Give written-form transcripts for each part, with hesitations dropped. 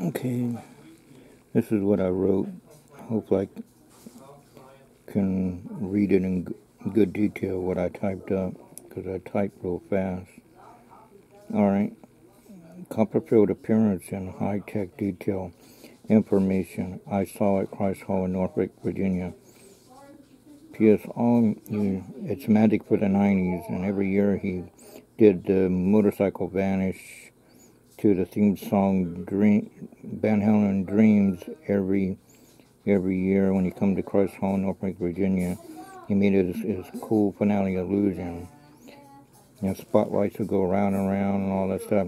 Okay, this is what I wrote. Hopefully I can read it in good detail what I typed up, because I typed real fast. Alright, Copperfield appearance and high-tech detail information I saw at Christ Hall in Norfolk, Virginia. P.S. It's magic for the 90s, and every year he did the motorcycle vanish to the theme song Van Halen Dreams every year when he come to Christ Hall in Norfolk, Virginia. He made his cool finale illusion. You know, spotlights would go around and around and all that stuff.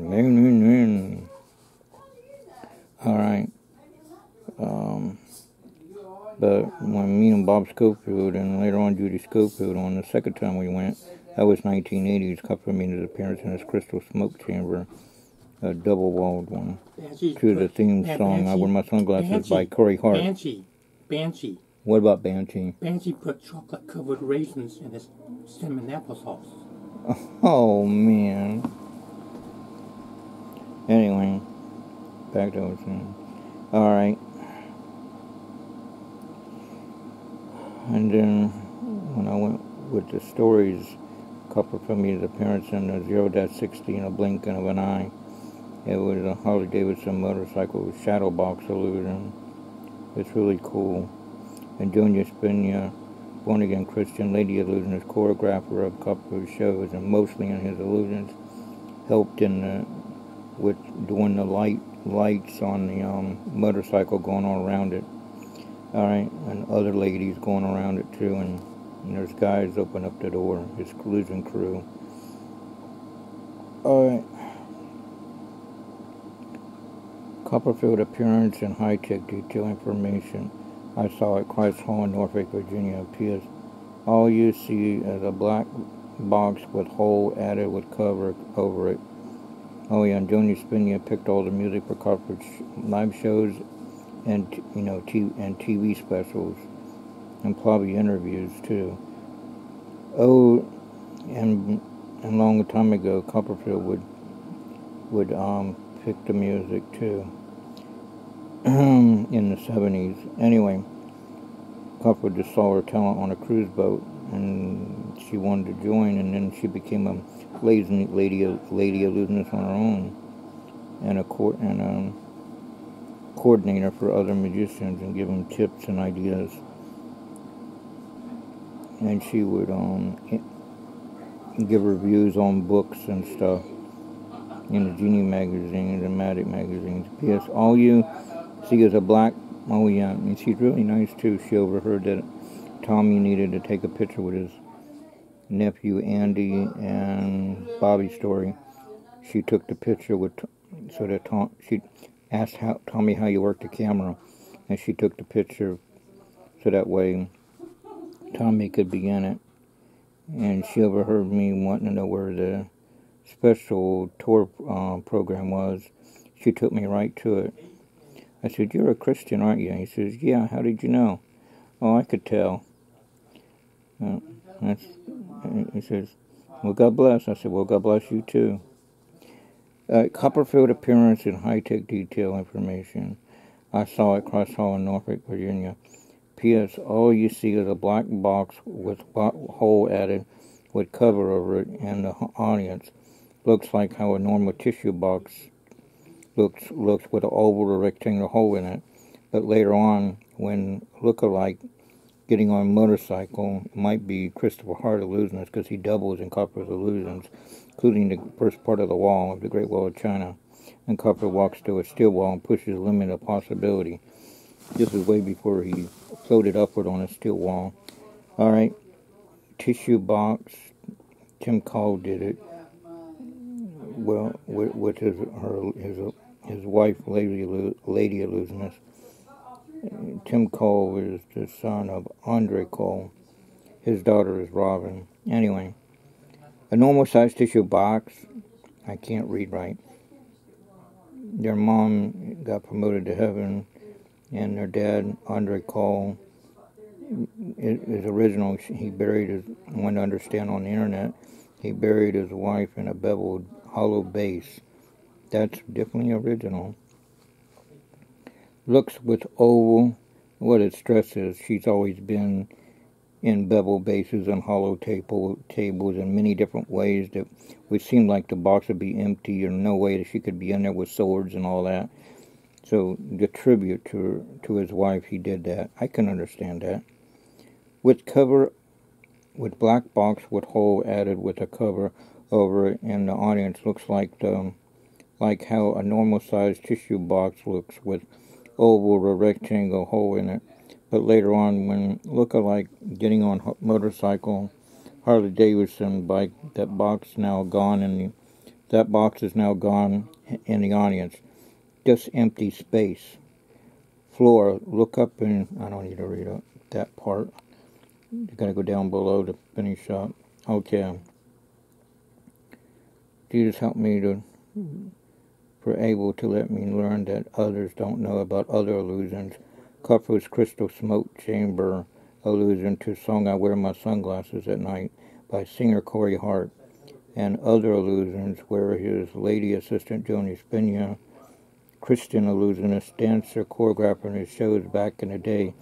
Alright. But when me and Bob Schofield and later on Judy Schofield, on the second time we went, that was 1980s, Copperfield made his appearance in his crystal smoke chamber, a double-walled one, to the theme song I Wear My Sunglasses by Corey Hart. Banshee. What about Banshee? Banshee put chocolate-covered raisins in his cinnamon applesauce. Oh, man. Anyway, back to what I was saying. Alright. And then, when I went with the stories, Copperfield made his appearance in the 0-60 in a blink of an eye. It was a Harley Davidson motorcycle shadow box illusion. It's really cool. And Junior Spina, born again Christian lady illusionist, choreographer of Copperfield shows, and mostly in his illusions, helped with doing the lights on the motorcycle going all around it. Alright, and other ladies going around it too, and there's guys open up the door, his collision crew. Alright. Copperfield appearance and high-tech detail information I saw at Christ Hall in Norfolk, Virginia. P.S. All you see is a black box with hole added with cover over it. Oh yeah, and Joni Spina picked all the music for Copperfield's live shows and TV specials, and probably interviews too. Oh, and a long time ago, Copperfield would pick the music too. In the 70s. Anyway, Copperfield just saw her talent on a cruise boat, and she wanted to join, and then she became a lady illusionist on her own, and a coordinator for other magicians and give them tips and ideas. And she would give reviews on books and stuff in the Genie magazines and Magic magazines. P.S. All you see is a black. Oh yeah, and she's really nice too. She overheard that Tommy needed to take a picture with his nephew Andy and Bobby Story. She took the picture she asked Tommy how you worked the camera, and she took the picture so that way Tommy could be in it. And she overheard me wanting to know where the special tour program was. She took me right to it. I said, "You're a Christian, aren't you?" He says, "Yeah, how did you know?" "Oh, I could tell." He says, "Well, God bless." I said, "Well, God bless you too." Copperfield appearance and high-tech detail information I saw at Christ Hall in Norfolk, Virginia. P.S. All you see is a black box with hole added with cover over it, and the audience looks like how a normal tissue box looks with an oval or rectangular hole in it. But later on, when look-alike getting on a motorcycle, might be Christopher Hart illusionist, because he doubles in Copperfield's illusions, including the first part of the wall of the Great Wall of China. And Copperfield walks to a steel wall and pushes the limit of possibility. This is way before he floated upward on a steel wall. Alright, tissue box. Tim Cole did it. Well, with his wife, lady illusionist. Tim Cole is the son of Andre Cole. His daughter is Robin. Anyway, a normal-sized tissue box. I can't read right. Their mom got promoted to heaven, and their dad, Andre Cole, is original. He buried his, I want to understand on the internet, he buried his wife in a beveled hollow base. That's definitely original. looks with oval. What it stresses, she's always been in bevel bases and hollow tables in many different ways that would seem like the box would be empty or no way that she could be in there with swords and all that. So the tribute to his wife, he did that. I can understand that. With cover, with black box with hole added with a cover over it, and the audience looks like how a normal sized tissue box looks with oval or rectangle hole in it. But later on, when look-alike getting on motorcycle, Harley Davidson bike, that box is now gone in the audience. Just empty space. Floor, look up and I don't need to read that part. You gotta go down below to finish up. Okay. Jesus help me for able to let me learn that others don't know about other illusions. Cuffer's Crystal Smoke Chamber allusion to song I Wear My Sunglasses at Night by singer Corey Hart, and other illusions where his lady assistant Joni Spina, Christian illusionist, dancer, choreographer in his shows back in the day.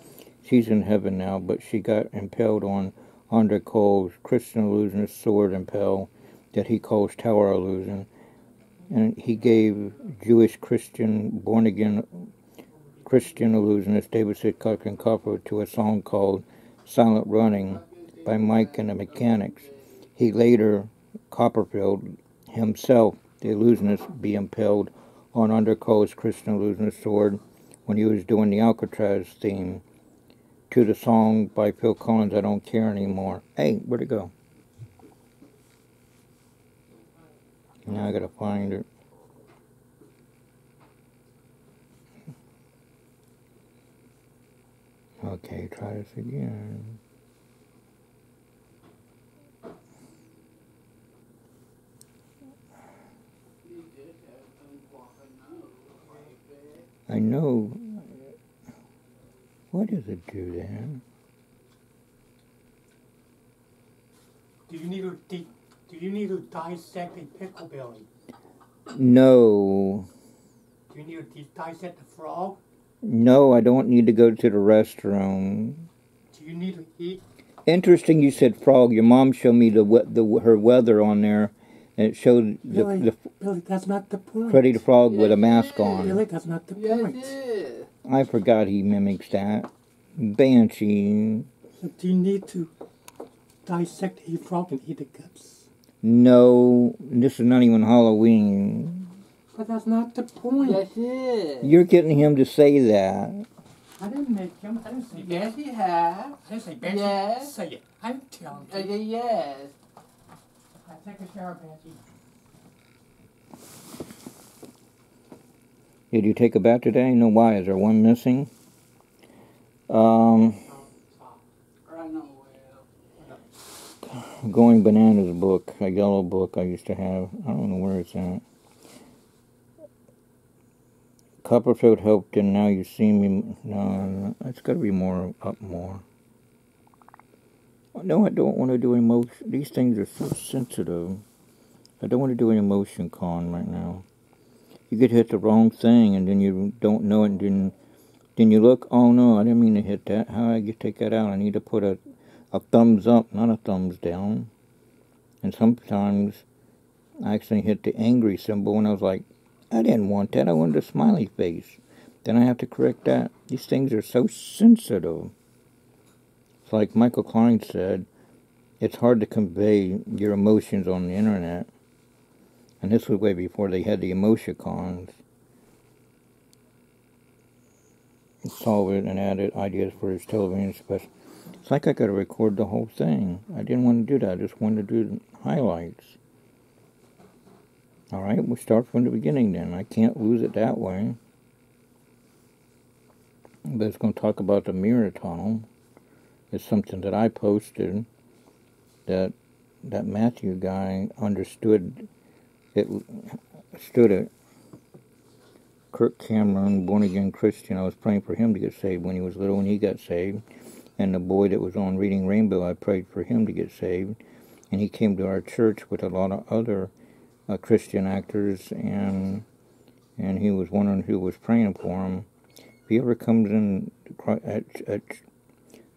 She's in heaven now, but she got impaled on Andre Cole's Christian illusionist sword impale that he calls Tower Illusion, and he gave Jewish Christian born-again Christian illusionist David Sidcuck and Cuffer to a song called Silent Running by Mike and the Mechanics. He later, Copperfield himself, the illusionist, be impaled on Underco's Christian illusionist sword when he was doing the Alcatraz theme to the song by Phil Collins, I Don't Care Anymore. Hey, where'd it go? Now I gotta find it. Okay, try this again. I know. What does it do then? Do you need to dissect a pickle belly? No. Do you need to dissect the frog? No, I don't need to go to the restroom. Do you need to eat? Interesting you said frog. Your mom showed me her weather on there, and it showed Billy, that's not the point. Freddy the Frog with a mask on. Billy, that's not the point. I forgot he mimics that. Banshee. So do you need to dissect a frog and eat the guts? No, this is not even Halloween. But that's not the point. Yes, it is. You're getting him to say that. I didn't make him. I didn't say Yes, Banshee. you have. I didn't say Banshee. Yes. Say it. I'm telling you. Yes. I take a shower, Banshee. Did you take a bath today? No, why? Is there one missing? Going Bananas book, a yellow book I used to have. I don't know where it's at. Copperfield helped, and now you see me. No, it's got to be more up more. No, I don't want to do emotion. These things are so sensitive. I don't want to do an emotion con right now. You could hit the wrong thing, and then you don't know it, and then you look, oh no, I didn't mean to hit that. How do I take that out? I need to put a thumbs up, not a thumbs down. And sometimes I actually hit the angry symbol, and I was like, I didn't want that. I wanted a smiley face. Then I have to correct that. These things are so sensitive. It's like Michael Klein said, it's hard to convey your emotions on the internet. And this was way before they had the emoticons. Solve it and added ideas for his television special. It's like I got to record the whole thing. I didn't want to do that. I just wanted to do the highlights. Alright, we'll start from the beginning then. I can't lose it that way. But it's going to talk about the mirror tunnel. It's something that I posted that Matthew guy understood it. Kirk Cameron, born again Christian. I was praying for him to get saved when he was little, and he got saved. And the boy that was on Reading Rainbow, I prayed for him to get saved. And he came to our church with a lot of other Christian actors, and he was wondering who was praying for him. if he ever comes in at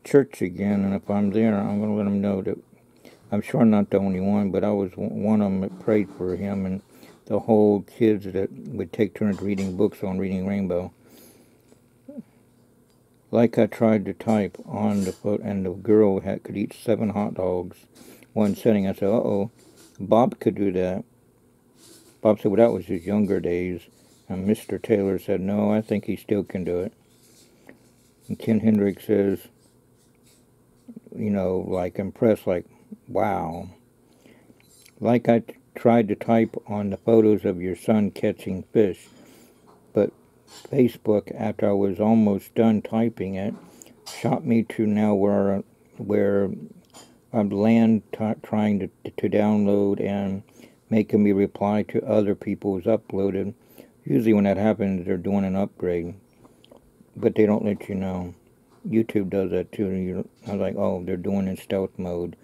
church again, and if I'm there, I'm going to let him know that I'm sure I'm not the only one, but I was one of them that prayed for him and the whole kids that would take turns reading books on Reading Rainbow. Like I tried to type on the foot, and the girl could eat 7 hot dogs one sitting. I said, uh-oh, Bob could do that. Bob said, well, that was his younger days. And Mr. Taylor said, no, I think he still can do it. And Ken Hendricks says, like impressed, like, wow. Like I tried to type on the photos of your son catching fish, but Facebook, after I was almost done typing it, shot me to now where I'm trying to download and making me reply to other people's uploaded. Usually when that happens, they're doing an upgrade, but they don't let you know. YouTube does that too. I was like, oh, they're doing it in stealth mode.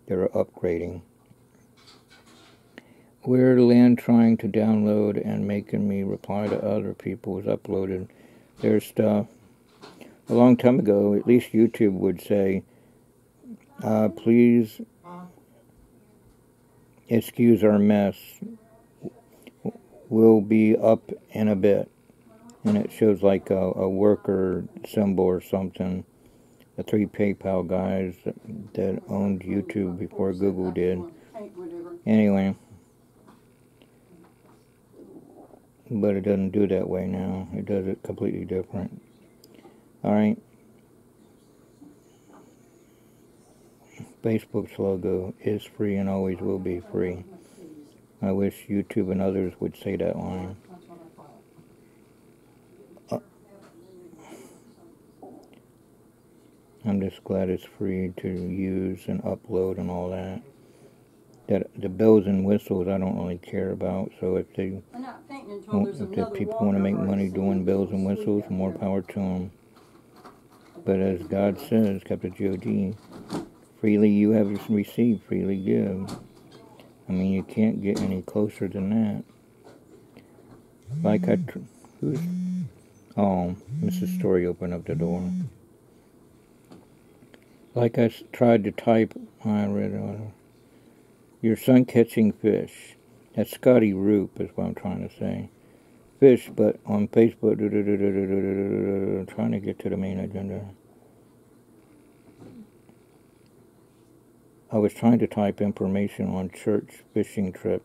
They're upgrading. We're Lynn trying to download and making me reply to other people's uploaded their stuff. A long time ago, at least YouTube would say, please excuse our mess. We'll be up in a bit. And it shows like a worker symbol or something. The 3 PayPal guys that owned YouTube before Google did. Anyway. But it doesn't do that way now. It does it completely different. Alright. Facebook's logo is free and always will be free. I wish YouTube and others would say that line. I'm just glad it's free to use and upload and all that. The bells and whistles I don't really care about. So if the people want to make money doing bells and whistles, more power to them. But as God says, Captain G.O.D., freely you have received, freely give. I mean, you can't get any closer than that. Like Mrs. Story opened up the door. Like I tried to type, I read your son catching fish. That's Scotty Roop is what I'm trying to say. Fish, but on Facebook, trying to get to the main agenda. I was trying to type information on church fishing trip.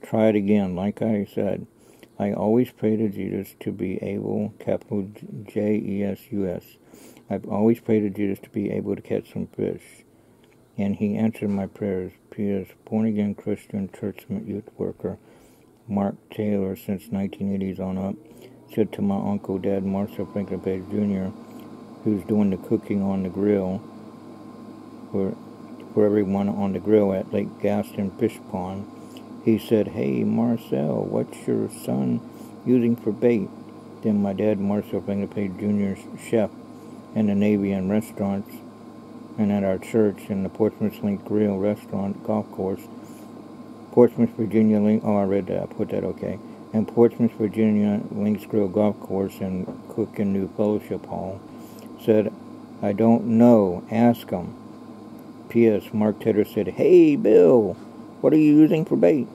Try it again. Like I said, I always pray to Jesus to be able, capital Jesus. I've always prayed to Jesus to be able to catch some fish. And he answered my prayers. P.S. Born-again Christian churchman youth worker Mark Taylor since 1980s on up. Said to my uncle, Dad, Marshall Franklin Page Jr., who's doing the cooking on the grill for everyone on the grill at Lake Gaston Fish Pond. He said, hey, Marcel, what's your son using for bait? Then my dad, Marshall Franklin Page Jr., chef in the Navy and restaurants, and at our church in the Portsmouth Link Grill restaurant golf course, Portsmouth, Virginia Link. Oh, I read that. I put that okay. And Portsmouth, Virginia Links Grill golf course and Cook and New Fellowship Hall. Said, I don't know. Ask him. P.S. Mark Taylor said, hey, Bill, what are you using for bait?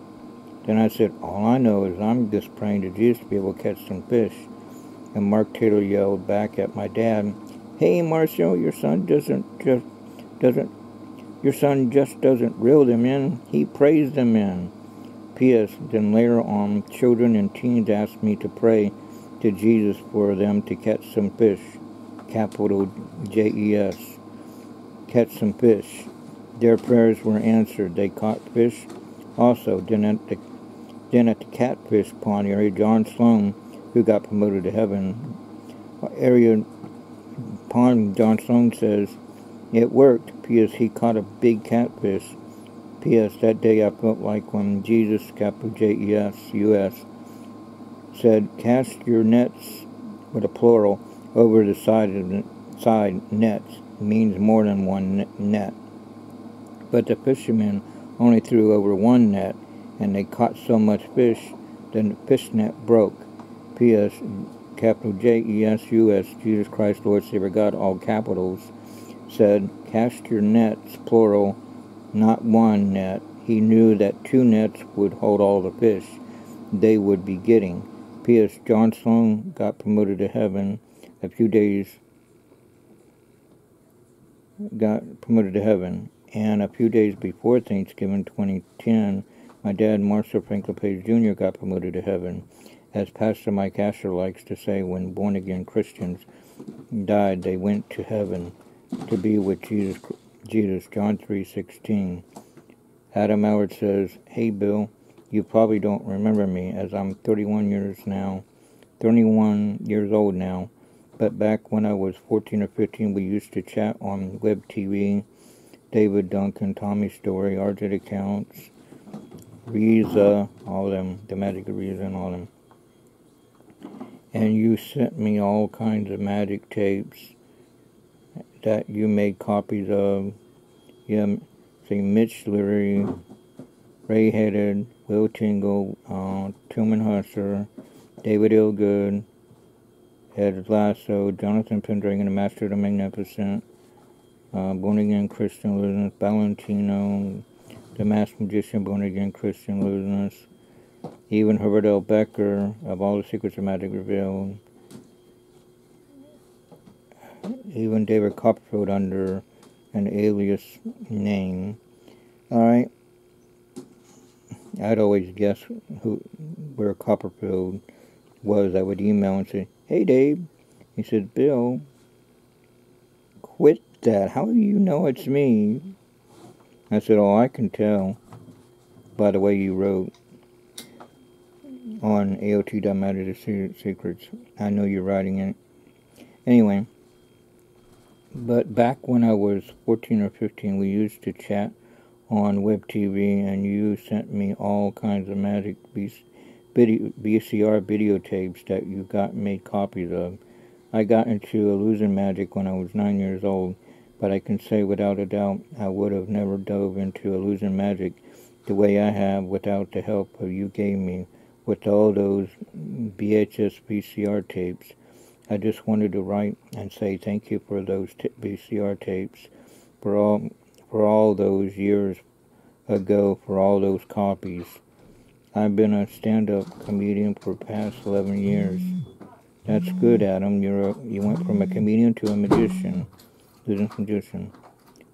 Then I said, all I know is I'm just praying to Jesus to be able to catch some fish. And Mark Taylor yelled back at my dad, hey, Marcel, your son just doesn't reel them in. He prays them in. P.S. Then later on, children and teens asked me to pray to Jesus for them to catch some fish. Capital JES. Catch some fish. Their prayers were answered. They caught fish. Also, then at the Catfish Pond area, John Sloan, who got promoted to heaven, area pond, John Sloan says, it worked. P.S. He caught a big catfish. P.S. That day I felt like when Jesus, capital JES, U.S., said, cast your nets, with a plural, over the side nets, means more than one net. But the fishermen only threw over one net, and they caught so much fish, then the fish net broke. P.S. capital Jesus, Jesus Christ, Lord, Savior, God, all capitals, said, cast your nets, plural, not one net. He knew that 2 nets would hold all the fish they would be getting. P.S. John Sloan got promoted to heaven a few days, and a few days before Thanksgiving 2010, my dad, Marshall Franklin Page Jr., got promoted to heaven. As Pastor Mike Asher likes to say, when born-again Christians died, they went to heaven to be with Jesus, John 3:16. Adam Howard says, hey Bill, you probably don't remember me, as I'm 31 years old now, but back when I was 14 or 15, we used to chat on Web TV, David Duncan, Tommy Story, RJ Accounts, Reza, all them, the Magic of Reza and all them. And you sent me all kinds of magic tapes that you made copies of. Yeah, say Mitch Leary, Ray Headed, Will Tingle, Tillman Husser, David Illgood, Ed Lasso, Jonathan Pendragon, the Master of the Magnificent, Born Again Christian Luminous, Valentino, the Masked Magician, Born Again Christian Luminous, even Herbert L. Becker, of All the Secrets of Magic Revealed, even David Copperfield under an alias name. Alright, I'd always guess where Copperfield was. I would email and say, hey Dave. He said, Bill, quit that. How do you know it's me? I said, oh, I can tell by the way you wrote on AOT.Magic Secrets. I know you're writing it. Anyway, but back when I was 14 or 15, we used to chat on Web TV, and you sent me all kinds of magic VCR videotapes that you got made copies of. I got into illusion magic when I was 9 years old, but I can say without a doubt I would have never dove into illusion magic the way I have without the help you gave me with all those VHS VCR tapes. I just wanted to write and say thank you for those VCR tapes, for all those years ago, for all those copies. I've been a stand-up comedian for the past 11 years. That's good, Adam. You went from a comedian to a magician.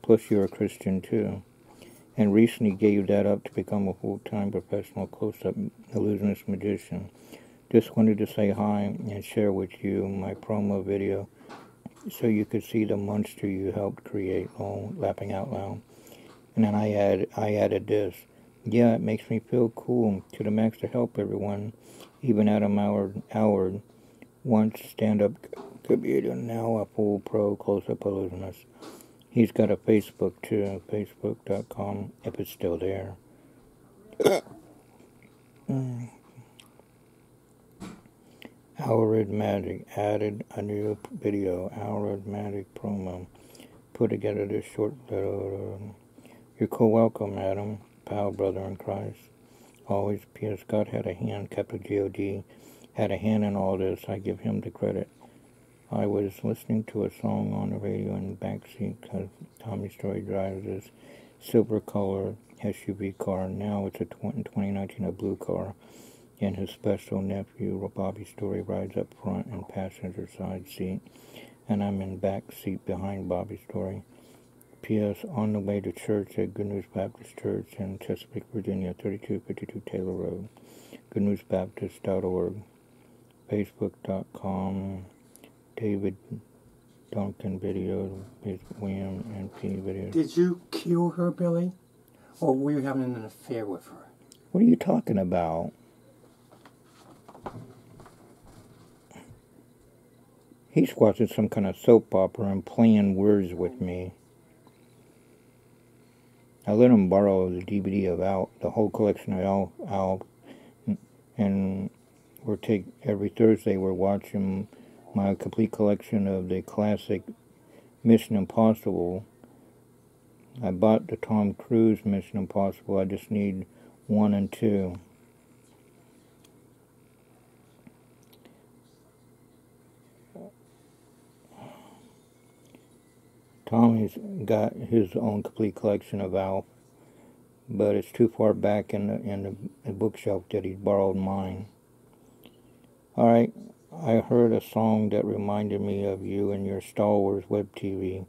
Plus you're a Christian too. And recently gave that up to become a full-time professional close-up illusionist magician. Just wanted to say hi and share with you my promo video so you could see the monster you helped create, laughing out loud. And then I added this. Yeah, it makes me feel cool to the max to help everyone, even Adam Howard, once stand-up comedian, now a full pro close-up illusionist. He's got a Facebook too, facebook.com, if it's still there. Howard Magic added a new video, Howard Magic promo. Put together this short video. You're co-welcome, Adam, pal, brother in Christ. Always, P.S. God had a hand, capital G-O-D, had a hand in all this. I give him the credit. I was listening to a song on the radio in the backseat because Tommy Story drives this silver color SUV car. Now it's in 2019 a blue car. And his special nephew, Bobby Story, rides up front and passenger side seat. And I'm in back seat behind Bobby Story. P.S. On the way to church at Good News Baptist Church in Chesapeake, Virginia, 3252 Taylor Road. GoodNewsBaptist.org. Facebook.com. David Duncan video, William and P video. Did you kill her, Billy? Or were you having an affair with her? What are you talking about? He's watching some kind of soap opera and playing words with me. I let him borrow the DVD of Al, the whole collection of Al, and every Thursday we're watching my complete collection of the classic Mission Impossible. I bought the Tom Cruise Mission Impossible. I just need 1 and 2. Tommy's got his own complete collection of Alf, but it's too far back in the bookshelf that he borrowed mine. Alright, I heard a song that reminded me of you and your Star Wars web TV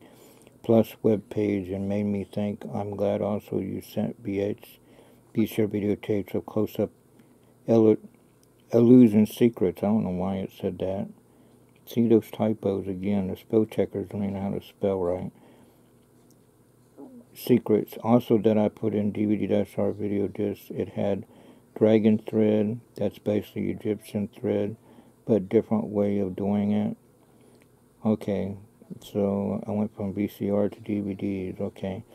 plus web page and made me think. I'm glad also you sent BH sure videotapes of close-up illusion secrets. I don't know why it said that. See those typos again. The spell checkers don't even know how to spell right. Secrets. Also that I put in DVD-R video disc. It had dragon thread. That's basically Egyptian thread, but different way of doing it. Okay, so I went from VCR to DVDs. Okay,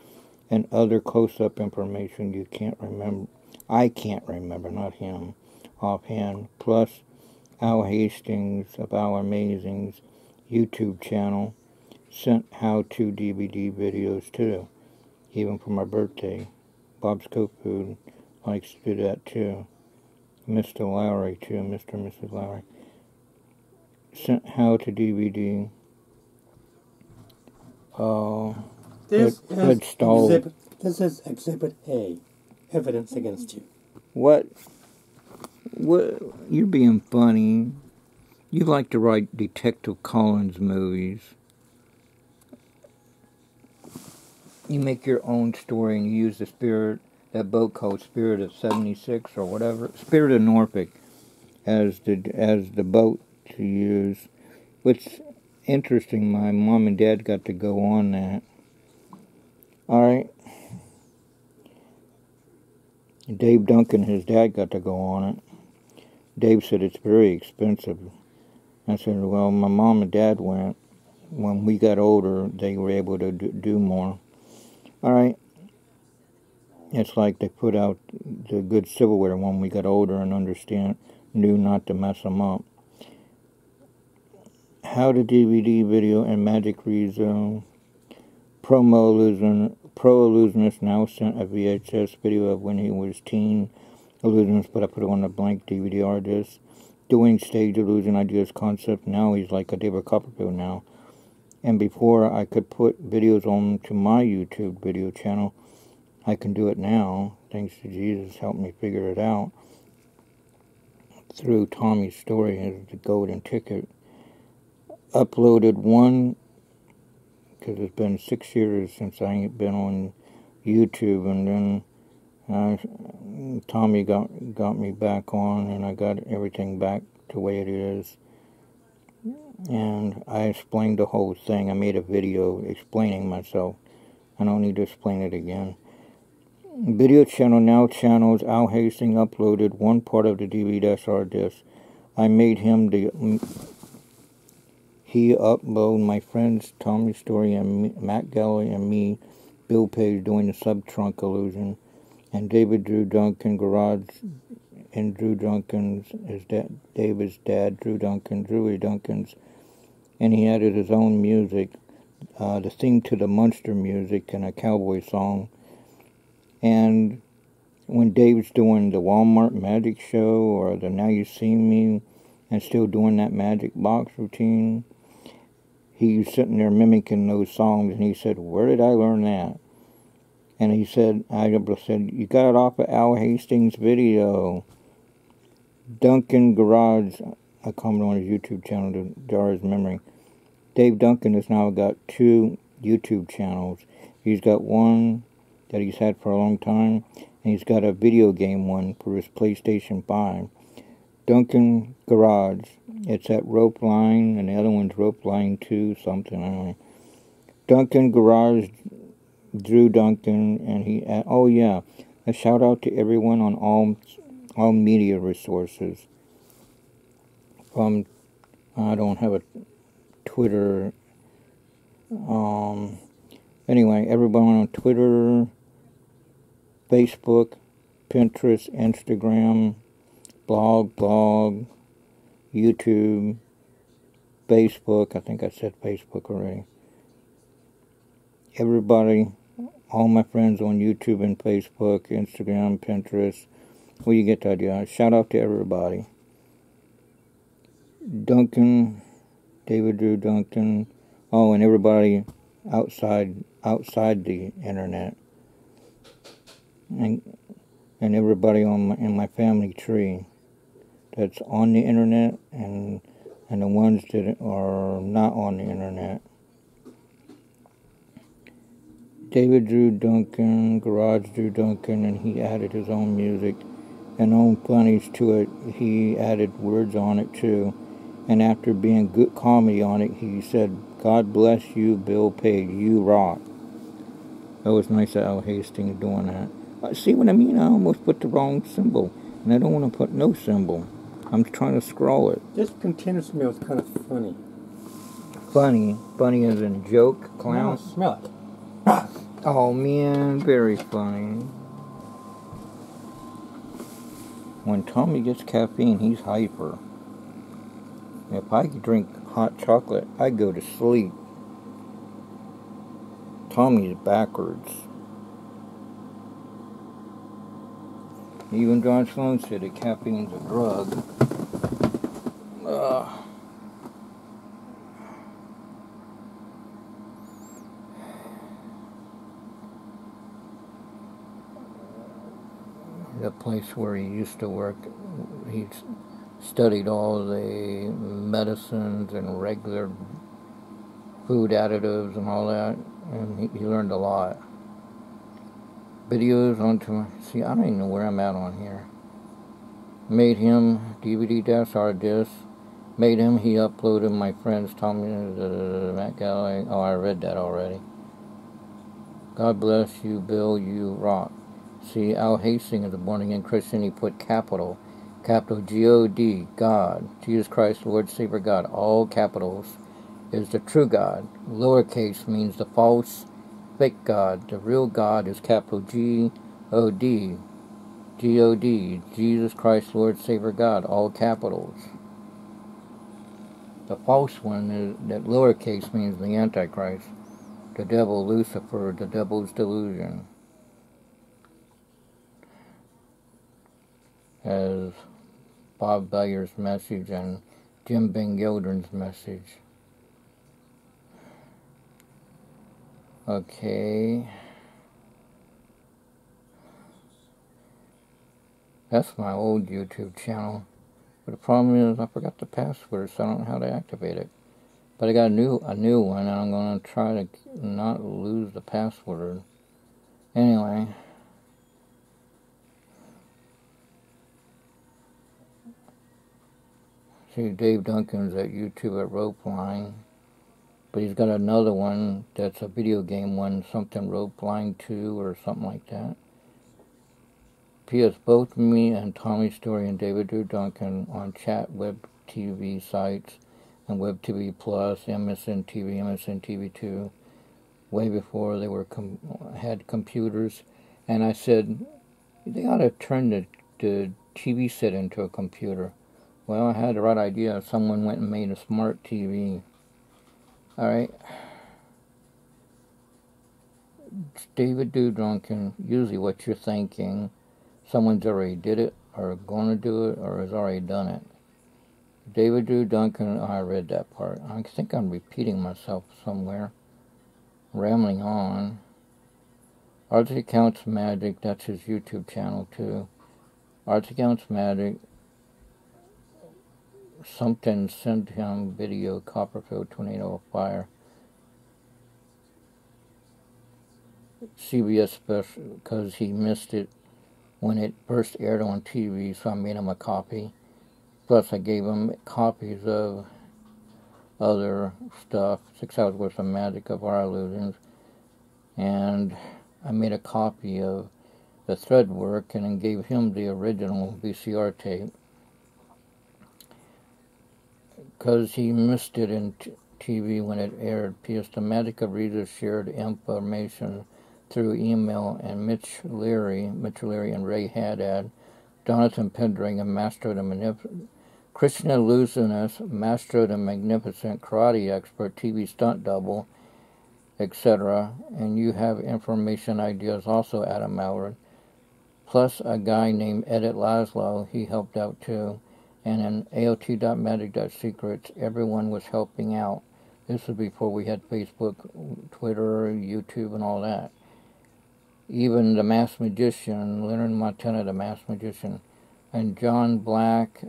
and other close-up information you can't remember. I can't remember, not him, offhand. Plus Al Hastings of Al Amazing's YouTube channel sent how-to DVD videos too, even for my birthday. Bob's Cook Food likes to do that too. Mr. Lowry too, Mr. and Mrs. Lowry. Sent how-to DVD. This is Exhibit A. Evidence against you. What? You're being funny. You like to write Detective Collins movies. You make your own story and you use the Spirit, that boat called Spirit of 76 or whatever, Spirit of Norfolk, as the boat to use. Which interesting. My mom and dad got to go on that. All right. Dave Duncan, his dad, got to go on it. Dave said it's very expensive. I said, well, my mom and dad went. When we got older, they were able to do more. All right. It's like they put out the good silverware when we got older and knew not to mess them up. How to DVD video and Magic Rezo. Pro Illusionist now sent a VHS video of when he was teen illusionist, but I put it on a blank DVD disc. Doing stage illusion ideas concept. Now he's like a David Copperfield now. And before I could put videos on to my YouTube video channel, I can do it now. Thanks to Jesus helped me figure it out. Through Tommy's story as the golden ticket. Uploaded one, because it's been 6 years since I ain't been on YouTube, and then Tommy got me back on, and I got everything back to the way it is. And I explained the whole thing. I made a video explaining myself. I don't need to explain it again. Video channel now channels. Al Hastings uploaded one part of the DVD-R disc. I made him He uploaded my friends Tommy Story and Matt Galley and me, Bill Page, doing the sub-trunk illusion, and David Drew Duncan Garage, and Drew Duncan's David's dad, Drewy Duncan's, and he added his own music, the theme to the Munster music and a cowboy song. And when David's doing the Walmart magic show or the Now You See Me, and still doing that magic box routine, he was sitting there mimicking those songs, and he said, where did I learn that? And he said, I said, you got it off of Al Hastings' video. Duncan Garage, I commented on his YouTube channel to jar his memory. Dave Duncan has now got 2 YouTube channels. He's got one that he's had for a long time, and he's got a video game one for his PlayStation 5. Duncan Garage. It's at Rope Line, and the other one's Rope Line 2 something. I don't know. Duncan Garage, Drew Duncan, and he. Oh yeah, a shout out to everyone on all media resources. I don't have a Twitter. Anyway, everyone on Twitter, Facebook, Pinterest, Instagram, blog, YouTube, Facebook. I think I said Facebook already. Everybody, all my friends on YouTube and Facebook, Instagram, Pinterest. Well, you get the idea. Shout out to everybody. Duncan, David Drew Duncan. Oh, and everybody outside the internet, and everybody in my family tree that's on the internet, and the ones that are not on the internet. David Drew Duncan, Garage Drew Duncan, and he added his own music and own funnies to it. He added words on it too. And after being good comedy on it, he said, "God bless you, Bill Page, you rock." That was nice of Al Hastings doing that. See what I mean? I almost put the wrong symbol, and I don't want to put no symbol. I'm trying to scroll it. This container smells kind of funny. Funny as in joke, clown? No, smell it. Oh man, very funny. When Tommy gets caffeine, he's hyper. If I could drink hot chocolate, I'd go to sleep. Tommy's backwards. Even John Sloan said that caffeine's a drug. The place where he used to work, he studied all the medicines and regular food additives and all that, and he learned a lot. Videos onto, see, I don't even know where I'm at on here. Made him DVD-R disc. Made him, he uploaded my friends, Tommy, Matt Galloway. Oh, I read that already. God bless you, Bill, you rock. See, Al Hastings is a born-again Christian. He put capital G-O-D, God, Jesus Christ, Lord, Savior, God, all capitals, is the true God. Lowercase means the false, fake God. The real God is capital G-O-D, G-O-D, Jesus Christ, Lord, Savior, God, all capitals. The false one is that lowercase means the Antichrist, the devil, Lucifer, the devil's delusion. As Bob Byers' message and Jim Van Geldern's message. Okay. That's my old YouTube channel. But the problem is I forgot the password, so I don't know how to activate it. But I got a new one, and I'm going to try to not lose the password. Anyway. See, Dave Duncan's at YouTube at Ropeline, but he's got another one that's a video game one, something Ropeline 2 or something like that. P.S. Both me and Tommy Story and David Drew Duncan on chat web TV sites and Web TV Plus, MSN TV, MSN TV 2, way before they had computers. And I said, they ought to turn the TV set into a computer. Well, I had the right idea. Someone went and made a smart TV. Alright. David Drew Duncan, usually what you're thinking, someone's already did it, or going to do it, or has already done it. David Drew Duncan, I read that part. I think I'm repeating myself somewhere. Rambling on. Arts Accounts Magic, that's his YouTube channel too. Arts Accounts Magic. Something sent him video, Copperfield Tornado of Fire. CBS special, because he missed it when it first aired on TV, so I made him a copy. Plus I gave him copies of other stuff, 6 hours worth of magic of our illusions. And I made a copy of the thread work and then gave him the original VCR tape. Because he missed it in TV when it aired. P.S. The Magic of Readers shared information through email, and Mitch Leary and Ray Haddad, Jonathan Pendring, and Mastro the Magnificent, Krishna Lucianus, Mastro the Magnificent, karate expert, TV stunt double, etc. And you have information ideas also, Adam Mallard. Plus a guy named Edit Laszlo, he helped out too. And in AOT.magic.secrets, everyone was helping out. This was before we had Facebook, Twitter, YouTube, and all that. Even the Masked Magician, Leonard Montana, the Masked Magician, and John Black,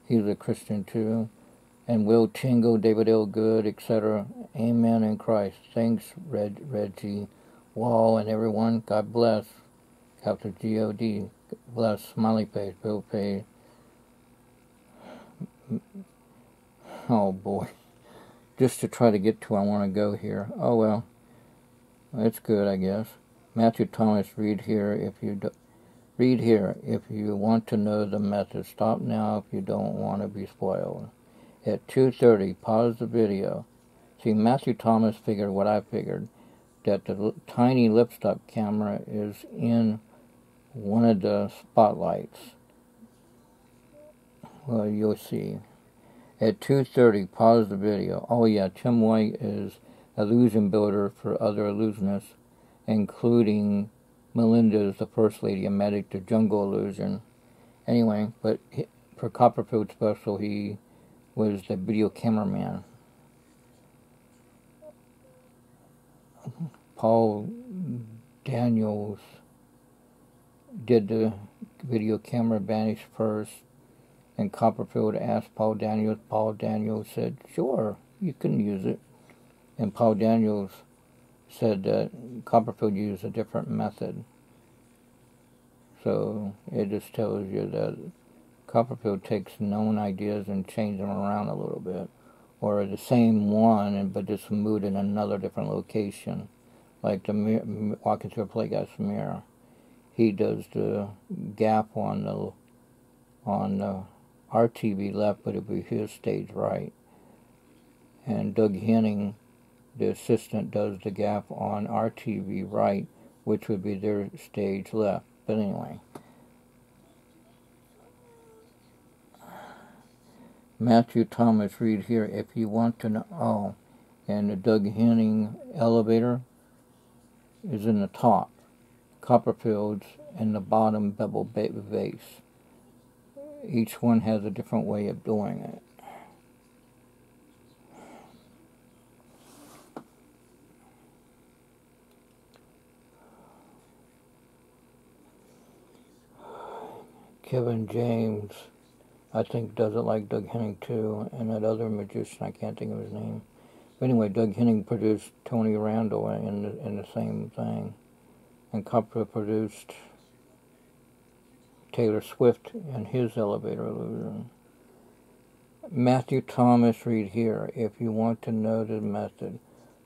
he's a Christian too, and Will Tingle, David L. Good, etc. Amen in Christ. Thanks, Reggie Wall, and everyone. God bless. Capital G-O-D. Bless. Smiley face. Bill Pay. Oh boy. Just to try to get to I want to go here. Oh well. It's good, I guess. Matthew Thomas, read here if you want to know the method. Stop now if you don't want to be spoiled. At 2:30, pause the video. See, Matthew Thomas figured what I figured, that the tiny lipstick camera is in one of the spotlights. Well, you'll see. At 2:30, pause the video. Oh yeah, Tim White is illusion builder for other illusionists, including Melinda is the First Lady of Magic the Jungle Illusion. Anyway, but for Copperfield Special, he was the video cameraman. Paul Daniels did the video camera vanish first, and Copperfield asked Paul Daniels. Paul Daniels said, sure, you can use it. And Paul Daniels said that Copperfield used a different method. So it just tells you that Copperfield takes known ideas and changes them around a little bit. Or the same one, but just moved in another different location. Like the walking through a Playhouse mirror. He does the gap on the our TV left, but it'll be his stage right. And Doug Henning, the assistant, does the gap on our TV right, which would be their stage left. But anyway. Matthew Thomas, read here if you want to know. Oh, and the Doug Henning elevator is in the top. Copperfield's in the bottom bevel base. Each one has a different way of doing it. Kevin James, I think, does it like Doug Henning too, and that other magician, I can't think of his name. But anyway, Doug Henning produced Tony Randall in the same thing, and Copperfield produced Taylor Swift and his elevator illusion. Matthew Thomas, read here if you want to know the method.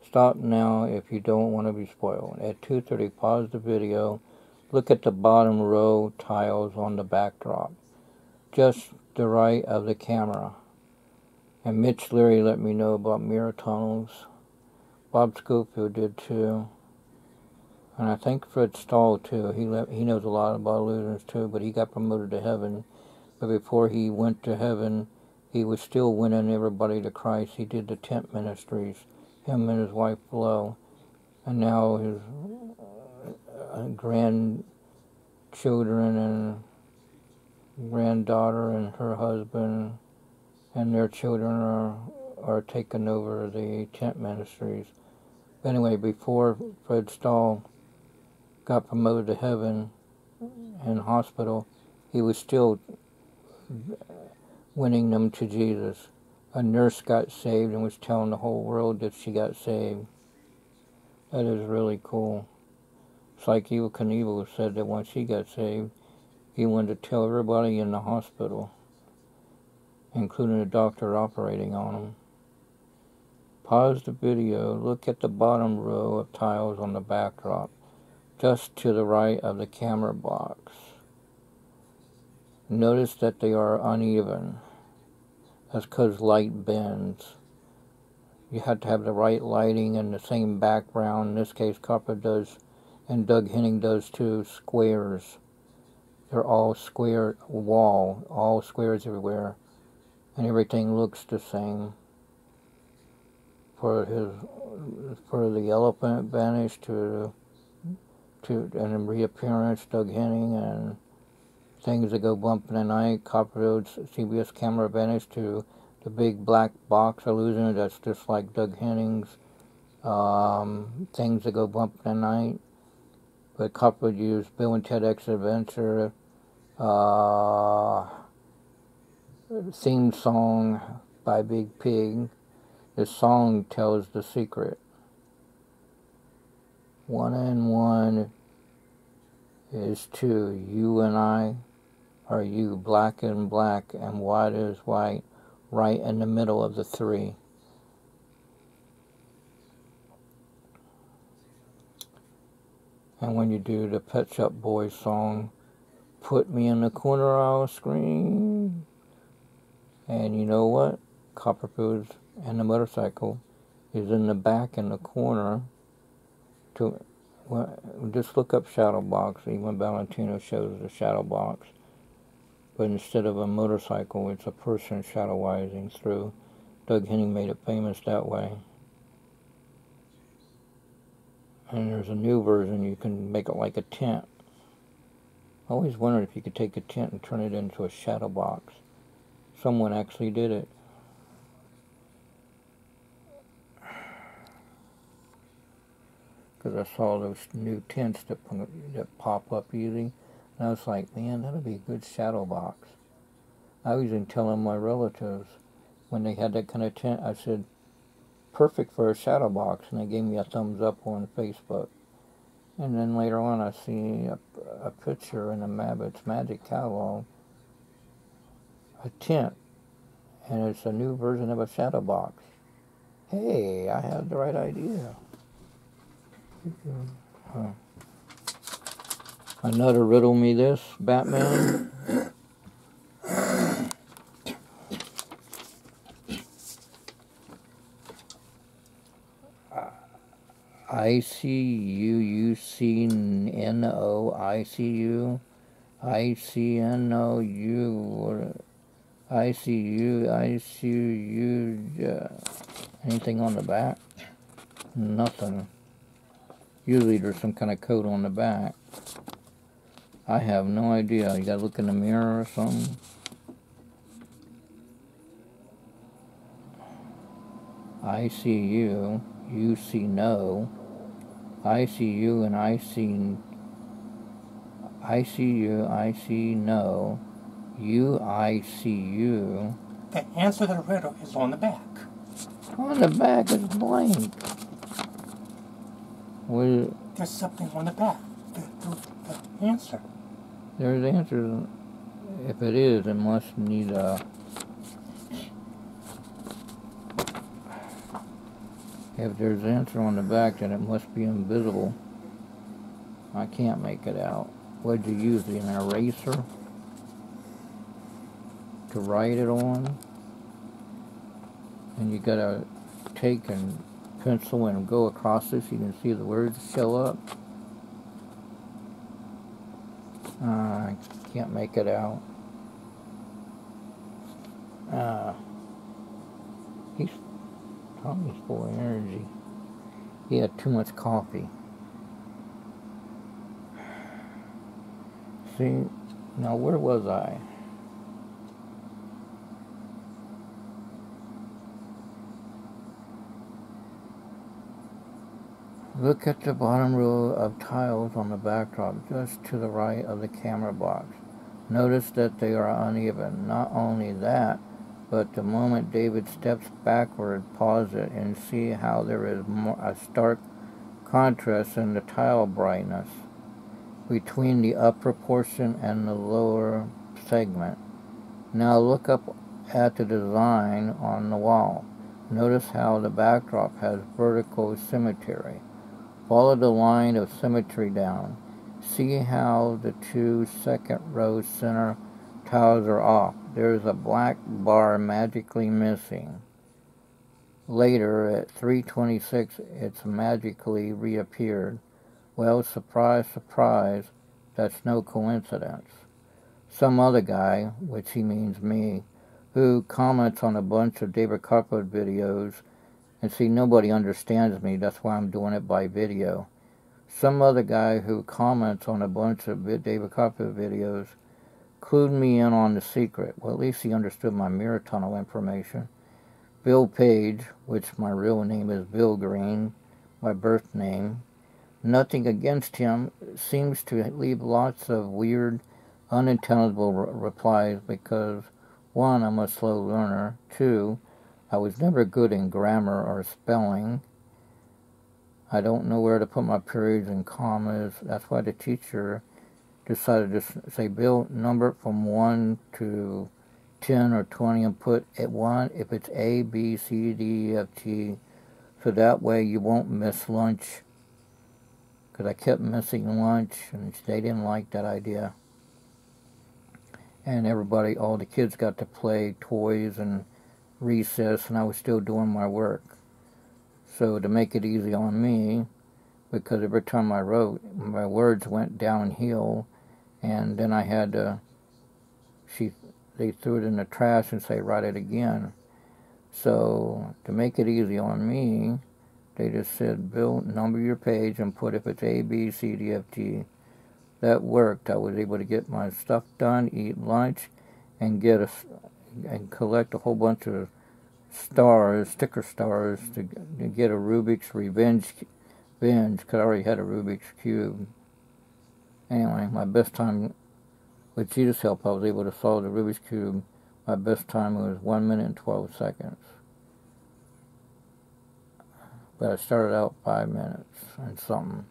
Stop now if you don't want to be spoiled. At 2:30, pause the video. Look at the bottom row tiles on the backdrop, just the right of the camera. And Mitch Leary let me know about mirror tunnels. Bob Schofield did too. And I think Fred Stahl too. He knows a lot about illusions too, but he got promoted to heaven. But before he went to heaven, he was still winning everybody to Christ. He did the tent ministries, him and his wife Flo. And now his grandchildren and granddaughter and her husband and their children are taking over the tent ministries. But anyway, before Fred Stahl got promoted to heaven in hospital, he was still winning them to Jesus. A nurse got saved and was telling the whole world that she got saved. That is really cool. It's like Evel Knievel said that once he got saved, he wanted to tell everybody in the hospital, including the doctor operating on him. Pause the video. Look at the bottom row of tiles on the backdrop, just to the right of the camera box. Notice that they are uneven. That's because light bends. You have to have the right lighting and the same background. In this case, Copper does, and Doug Henning does too, squares. They're all square wall, all squares everywhere, and everything looks the same. For the elephant vanish to and reappearance, Doug Henning, and things that go bump in the night, Copperfield's CBS camera vanish to the big black box illusion that's just like Doug Henning's Things That Go Bump in the Night. But Copperfield used Bill and Ted X Adventure theme song by Big Pig. The song tells the secret. 1 and 1 is 2. You and I are you. Black and black and white is white. Right in the middle of the 3. And when you do the Pet Shop Boys song, put me in the corner, I'll scream. And you know what? Copperfield and the motorcycle is in the back in the corner. Just look up shadow box. Even Valentino shows the shadow box. But instead of a motorcycle, it's a person shadowizing through. Doug Henning made it famous that way. And there's a new version, you can make it like a tent. I always wondered if you could take a tent and turn it into a shadow box. Someone actually did it. Because I saw those new tents that pop up easy. And I was like, man, that'll be a good shadow box. I was even telling my relatives, when they had that kind of tent, I said, perfect for a shadow box, and they gave me a thumbs up on Facebook. And then later on I see a picture in the Mabbitt's Magic catalog, a tent, and it's a new version of a shadow box. Hey, I had the right idea. Another riddle me this, Batman. ICUUCNO, ICU, ICNOU, ICU, ICU, anything on the back? Nothing. Usually there's some kind of code on the back. I have no idea. You gotta look in the mirror or something. ICU, UC no. ICU and ICU, IC no. UICU. The answer to the riddle is on the back. On the back is blank. There's something on the back. The answer. There's answers. If it is, it must need a... If there's an answer on the back, then it must be invisible. I can't make it out. What'd you use? An eraser? To write it on? And you gotta take and pencil and go across this so you can see the words show up. I can't make it out. Tommy's full of energy. He had too much coffee. See, now where was I? Look at the bottom row of tiles on the backdrop just to the right of the camera box. Notice that they are uneven. Not only that, but the moment David steps backward, pause it and see how there is a stark contrast in the tile brightness between the upper portion and the lower segment. Now look up at the design on the wall. Notice how the backdrop has vertical symmetry. Follow the line of symmetry down. See how the 2 second row center tiles are off. There's a black bar magically missing. Later, at 3:26, it's magically reappeared. Well, surprise, surprise, that's no coincidence. Some other guy, which he means me, who comments on a bunch of David Copperfield videos, and see, nobody understands me, that's why I'm doing it by video. Some other guy who comments on a bunch of David Copperfield videos clued me in on the secret. Well, at least he understood my mirror tunnel information. Bill Page, which my real name is Bill Green, my birth name. Nothing against him, seems to leave lots of weird, unintelligible replies because, 1, I'm a slow learner. 2, I was never good in grammar or spelling. I don't know where to put my periods and commas. That's why the teacher decided to say, Bill, number it from 1 to 10 or 20 and put at 1 if it's A, B, C, D, E, F, G, so that way you won't miss lunch. Because I kept missing lunch, and they didn't like that idea. And everybody, all the kids got to play toys and recess, and I was still doing my work. So to make it easy on me, because every time I wrote, my words went downhill, and then I had to, they threw it in the trash and say, write it again. So to make it easy on me, they just said, Bill, number your page and put if it's A, B, C, D, F, G. That worked. I was able to get my stuff done, eat lunch, and collect a whole bunch of stars, sticker stars, to get a Rubik's Revenge, because I already had a Rubik's Cube. Anyway, my best time, with Jesus' help, I was able to solve the Rubik's Cube. My best time was 1 minute and 12 seconds. But I started out 5 minutes and something.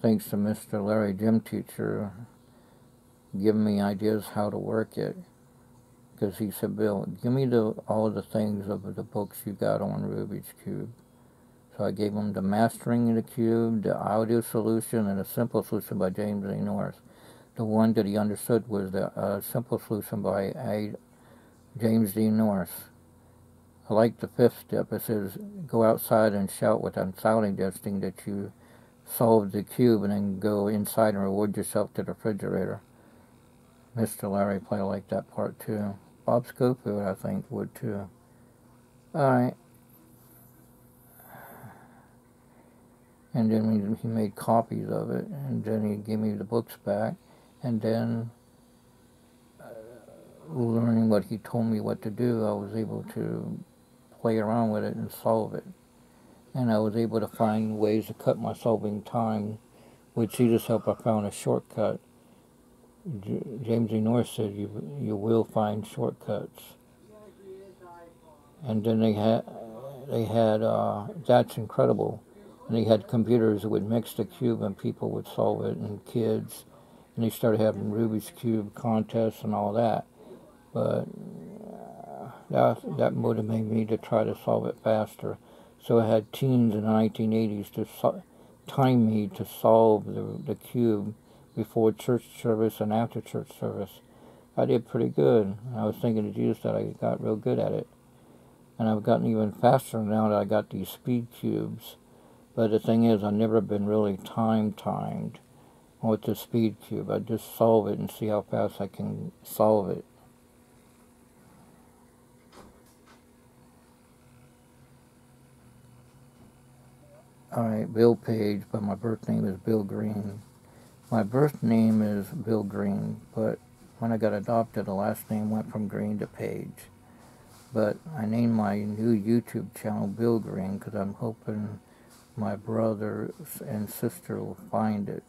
Thanks to Mr. Larry, gym teacher, giving me ideas how to work it. Because he said, Bill, give me all the things of the books you got on Rubik's Cube. So I gave him the Mastering the Cube, the Audio Solution, and a Simple Solution by James A. Norris. The one that he understood was the Simple Solution by James D. Norris. I like the 5th step. It says, go outside and shout without sounding testing that you solved the cube, and then go inside and reward yourself to the refrigerator. Mr. Larry probably liked that part too. Bob Schofield, I think, would too. Alright. And then he made copies of it, and then he gave me the books back, and then learning what he told me what to do, I was able to play around with it and solve it. And I was able to find ways to cut my solving time. With Jesus' help, I found a shortcut. James E. Norris said, you will find shortcuts. And then they had That's Incredible. And they had computers that would mix the cube and people would solve it, and kids. And they started having Rubik's Cube contests and all that. But that motivated me to try to solve it faster. So I had teens in the 1980s to time me to solve the cube before church service and after church service. I did pretty good. I was thinking to Jesus that I got real good at it. And I've gotten even faster now that I got these speed cubes. But the thing is, I've never been really timed with the speed cube. I just solve it and see how fast I can solve it. Alright, Bill Page, but my birth name is Bill Green. My birth name is Bill Green, but when I got adopted, the last name went from Green to Page. But I named my new YouTube channel Bill Green because I'm hoping my brother and sister will find it.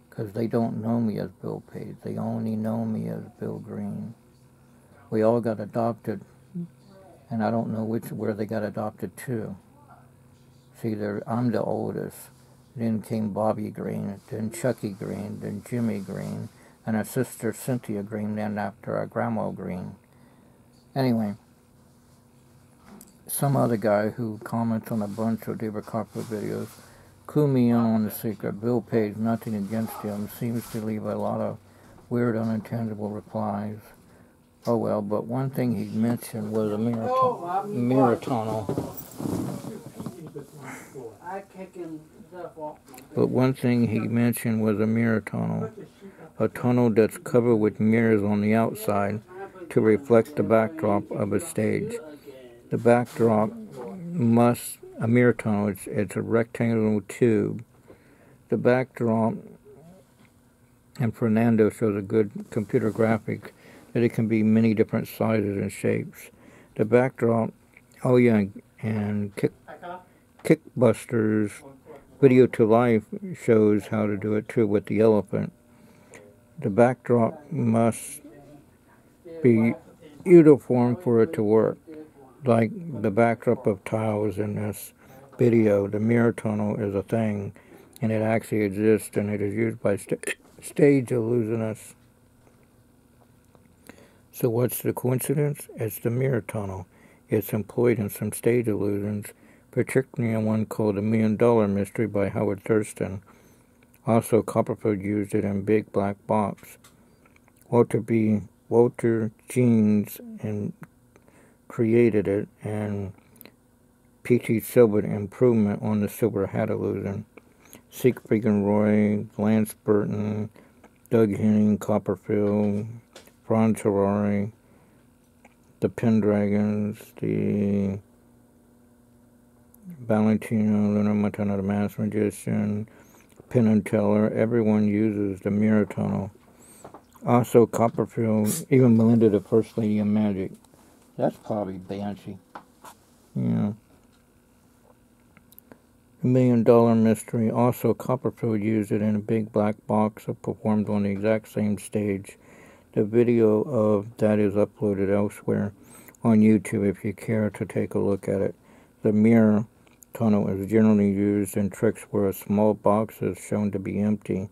Because they don't know me as Bill Page. They only know me as Bill Green. We all got adopted, and I don't know where they got adopted to. See, I'm the oldest. Then came Bobby Green, then Chucky Green, then Jimmy Green, and our sister Cynthia Green, then after our grandma Green. Anyway, some other guy who comments on a bunch of David Copperfield videos, clue me in on the secret. Bill Page, nothing against him, seems to leave a lot of weird, unintelligible replies. Oh well, but one thing he mentioned was a mirror tunnel. But one thing he mentioned was a mirror tunnel. A tunnel that's covered with mirrors on the outside to reflect the backdrop of a stage. The backdrop a mirror tunnel, it's a rectangular tube. The backdrop And Fernando shows a good computer graphic that it can be many different sizes and shapes. The backdrop, oh yeah, and Kickbusters Video to Life shows how to do it too with the elephant. The backdrop must be uniform for it to work. Like the backdrop of tiles in this video, the mirror tunnel is a thing, and it actually exists, and it is used by stage illusionists. So what's the coincidence? It's the mirror tunnel. It's employed in some stage illusions, particularly in one called The $1 Million Mystery by Howard Thurston. Also, Copperfield used it in Big Black Box. Walter Jeans and created it, and P.T. Silver improvement on the Silver Hat illusion. Siegfried and Roy, Lance Burton, Doug Henning, Copperfield, Franz Harari, the Pendragons, the Valentino, Luna Montana, the Masked Magician, Penn and Teller, everyone uses the mirror tunnel. Also, Copperfield, even Melinda, the First Lady of Magic. That's probably Banshee. Yeah. The $1 Million Mystery. Also, Copperfield used it in a Big Black Box and performed on the exact same stage. The video of that is uploaded elsewhere on YouTube if you care to take a look at it. The mirror tunnel is generally used in tricks where a small box is shown to be empty.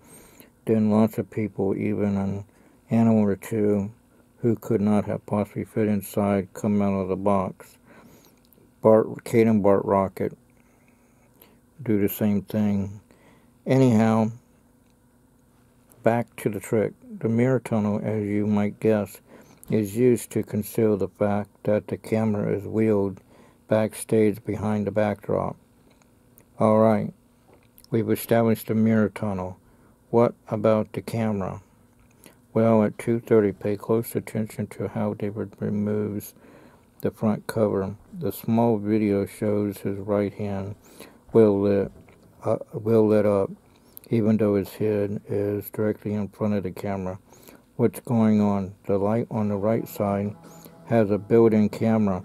Then lots of people, even an animal or two who could not have possibly fit inside, come out of the box. Kate and Bart Rocket do the same thing. Anyhow, back to the trick. The mirror tunnel, as you might guess, is used to conceal the fact that the camera is wheeled backstage behind the backdrop. Alright, we've established the mirror tunnel. What about the camera? Well, at 2:30, pay close attention to how David removes the front cover. The small video shows his right hand well lit up, even though his head is directly in front of the camera. What's going on? The light on the right side has a built-in camera